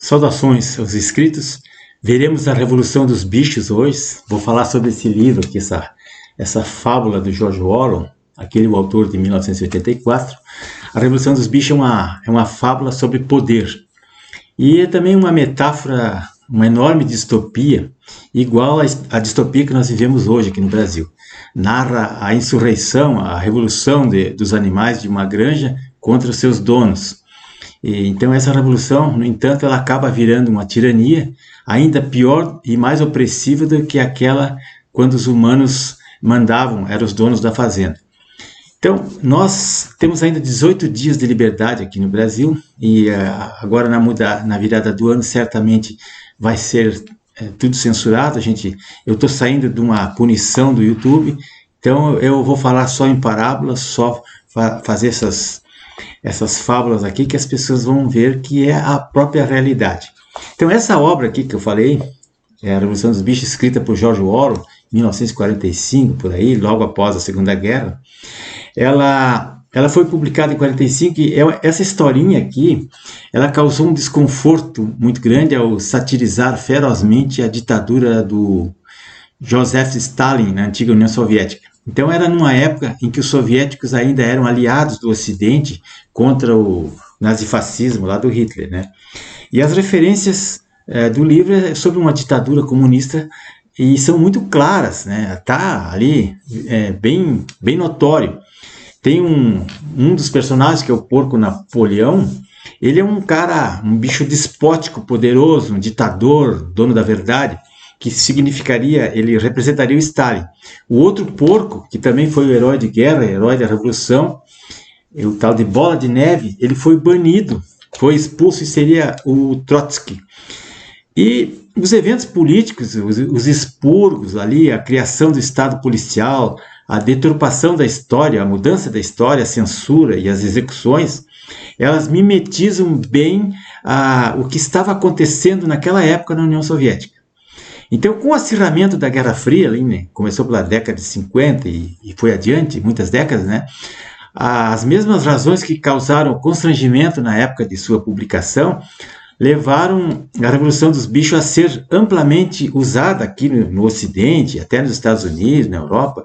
Saudações aos inscritos. Veremos a Revolução dos Bichos hoje. Vou falar sobre esse livro aqui, essa fábula do George Orwell, aquele autor de 1984. A Revolução dos Bichos é uma fábula sobre poder. E é também uma metáfora, uma enorme distopia, igual à distopia que nós vivemos hoje aqui no Brasil. Narra a insurreição, a revolução dos animais de uma granja contra os seus donos. Então essa revolução, no entanto, ela acaba virando uma tirania ainda pior e mais opressiva do que aquela quando os humanos mandavam, eram os donos da fazenda. Então, nós temos ainda 18 dias de liberdade aqui no Brasil e agora na virada do ano certamente vai ser tudo censurado. Eu estou saindo de uma punição do YouTube, então eu vou falar só em parábolas, só fazer essas fábulas aqui que as pessoas vão ver que é a própria realidade. Então essa obra aqui que eu falei, é a Revolução dos Bichos, escrita por George Orwell, 1945, por aí, logo após a Segunda Guerra, ela foi publicada em 45 e essa historinha aqui, ela causou um desconforto muito grande ao satirizar ferozmente a ditadura do Joseph Stalin na antiga União Soviética. Então era numa época em que os soviéticos ainda eram aliados do Ocidente contra o nazifascismo lá do Hitler, né? E as referências do livro é sobre uma ditadura comunista e são muito claras, né? Tá ali bem notório. Tem um dos personagens, que é o Porco Napoleão. Ele é um bicho despótico, poderoso, um ditador, dono da verdade, que ele representaria o Stalin. O outro porco, que também foi o herói de guerra, herói da revolução, o tal de Bola de Neve, ele foi banido, foi expulso e seria o Trotsky. E os eventos políticos, os expurgos ali, a criação do Estado policial, a deturpação da história, a mudança da história, a censura e as execuções, elas mimetizam bem o que estava acontecendo naquela época na União Soviética. Então, com o acirramento da Guerra Fria, ali, né, começou pela década de 50 e foi adiante, muitas décadas, né, as mesmas razões que causaram constrangimento na época de sua publicação levaram a Revolução dos Bichos a ser amplamente usada aqui no Ocidente, até nos Estados Unidos, na Europa,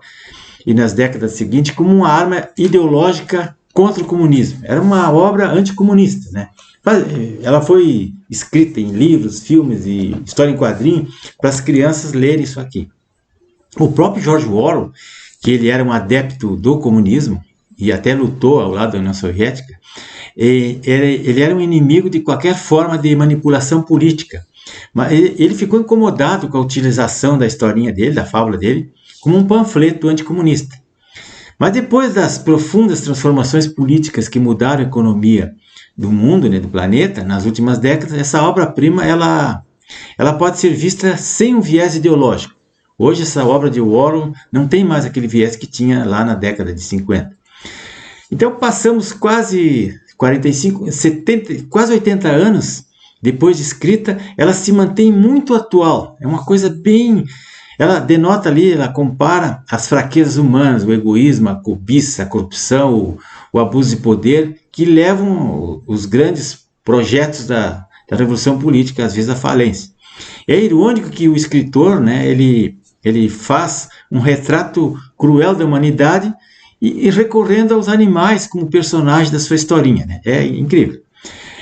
e nas décadas seguintes, como uma arma ideológica contra o comunismo. Era uma obra anticomunista, né? Ela foi escrita em livros, filmes e história em quadrinho para as crianças lerem isso aqui. O próprio George Orwell, que ele era um adepto do comunismo e até lutou ao lado da União Soviética, ele era um inimigo de qualquer forma de manipulação política. Mas ele ficou incomodado com a utilização da historinha dele, da fábula dele, como um panfleto anticomunista. Mas depois das profundas transformações políticas que mudaram a economia do mundo, né, do planeta, nas últimas décadas, essa obra-prima ela pode ser vista sem um viés ideológico. Hoje essa obra de Orwell não tem mais aquele viés que tinha lá na década de 50. Então passamos quase 45, 70, quase 80 anos depois de escrita, ela se mantém muito atual. É uma coisa bem... Ela denota ali, ela compara as fraquezas humanas, o egoísmo, a cobiça, a corrupção, o abuso de poder, que levam os grandes projetos da revolução política, às vezes, à falência. É irônico que o escritor, né, ele faz um retrato cruel da humanidade e recorrendo aos animais como personagem da sua historinha, né? É incrível.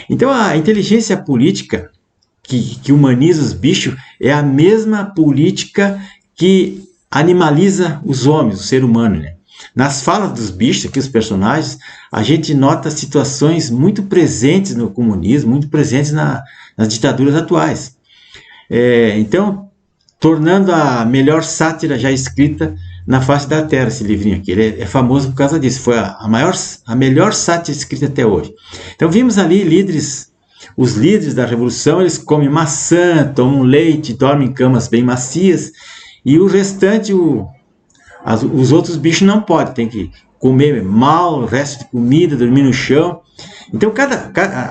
Então, a inteligência política que humaniza os bichos é a mesma política que animaliza os homens, o ser humano, né? Nas falas dos bichos, aqui os personagens, a gente nota situações muito presentes no comunismo, muito presentes nas ditaduras atuais. Então, tornando a melhor sátira já escrita na face da Terra, esse livrinho aqui. Ele é famoso por causa disso, foi a melhor sátira escrita até hoje. Então, vimos ali os líderes da Revolução, eles comem maçã, tomam leite, dormem em camas bem macias, e o restante, os outros bichos não podem, tem que comer mal, o resto de comida, dormir no chão. Então,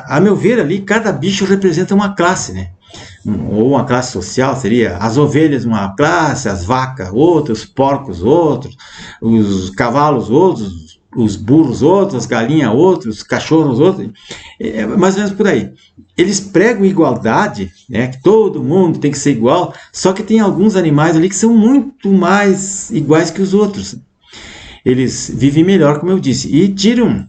a meu ver ali, cada bicho representa uma classe, né? Ou uma classe social, seria as ovelhas uma classe, as vacas outra, os porcos outros, os cavalos outros, os burros outros, as galinhas outros, os cachorros outros, é mais ou menos por aí. Eles pregam igualdade, né, que todo mundo tem que ser igual, só que tem alguns animais ali que são muito mais iguais que os outros. Eles vivem melhor, como eu disse, e tiram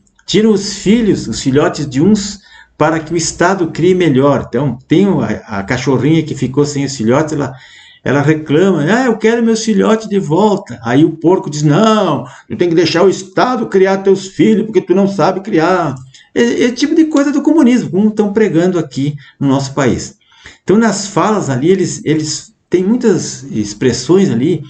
os filhos, os filhotes de uns, para que o Estado crie melhor. Então, tem a cachorrinha que ficou sem os filhotes, ela reclama, eu quero meus filhotes de volta. Aí o porco diz, não, tu tem que deixar o Estado criar teus filhos, porque tu não sabe criar. Esse tipo de coisa do comunismo, como estão pregando aqui no nosso país. Então, nas falas ali, eles têm muitas expressões ali,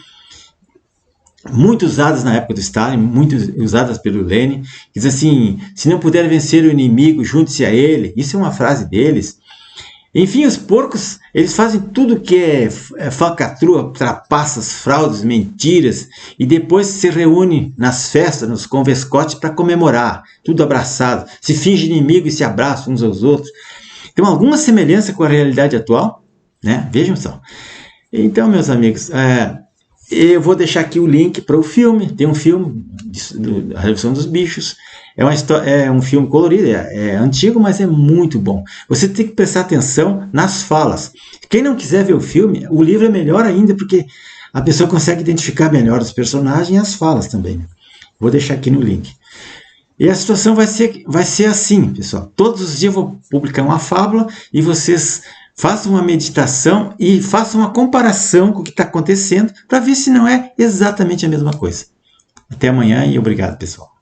muito usadas na época do Stalin, muito usadas pelo Lenin, que diz assim, se não puder vencer o inimigo, junte-se a ele. Isso é uma frase deles. Enfim, os porcos, eles fazem tudo que é falcatrua, trapaças, fraudes, mentiras, e depois se reúnem nas festas, nos convescotes, para comemorar, tudo abraçado, se finge inimigo e se abraçam uns aos outros. Tem alguma semelhança com a realidade atual, né? Vejam só. Então, meus amigos, eu vou deixar aqui o link para o filme. Tem um filme, A Revolução dos Bichos. É um filme colorido, é antigo, mas é muito bom. Você tem que prestar atenção nas falas. Quem não quiser ver o filme, o livro é melhor ainda, porque a pessoa consegue identificar melhor os personagens e as falas também, né? Vou deixar aqui no link. E a situação vai ser assim, pessoal. Todos os dias eu vou publicar uma fábula e vocês façam uma meditação e façam uma comparação com o que está acontecendo para ver se não é exatamente a mesma coisa. Até amanhã e obrigado, pessoal.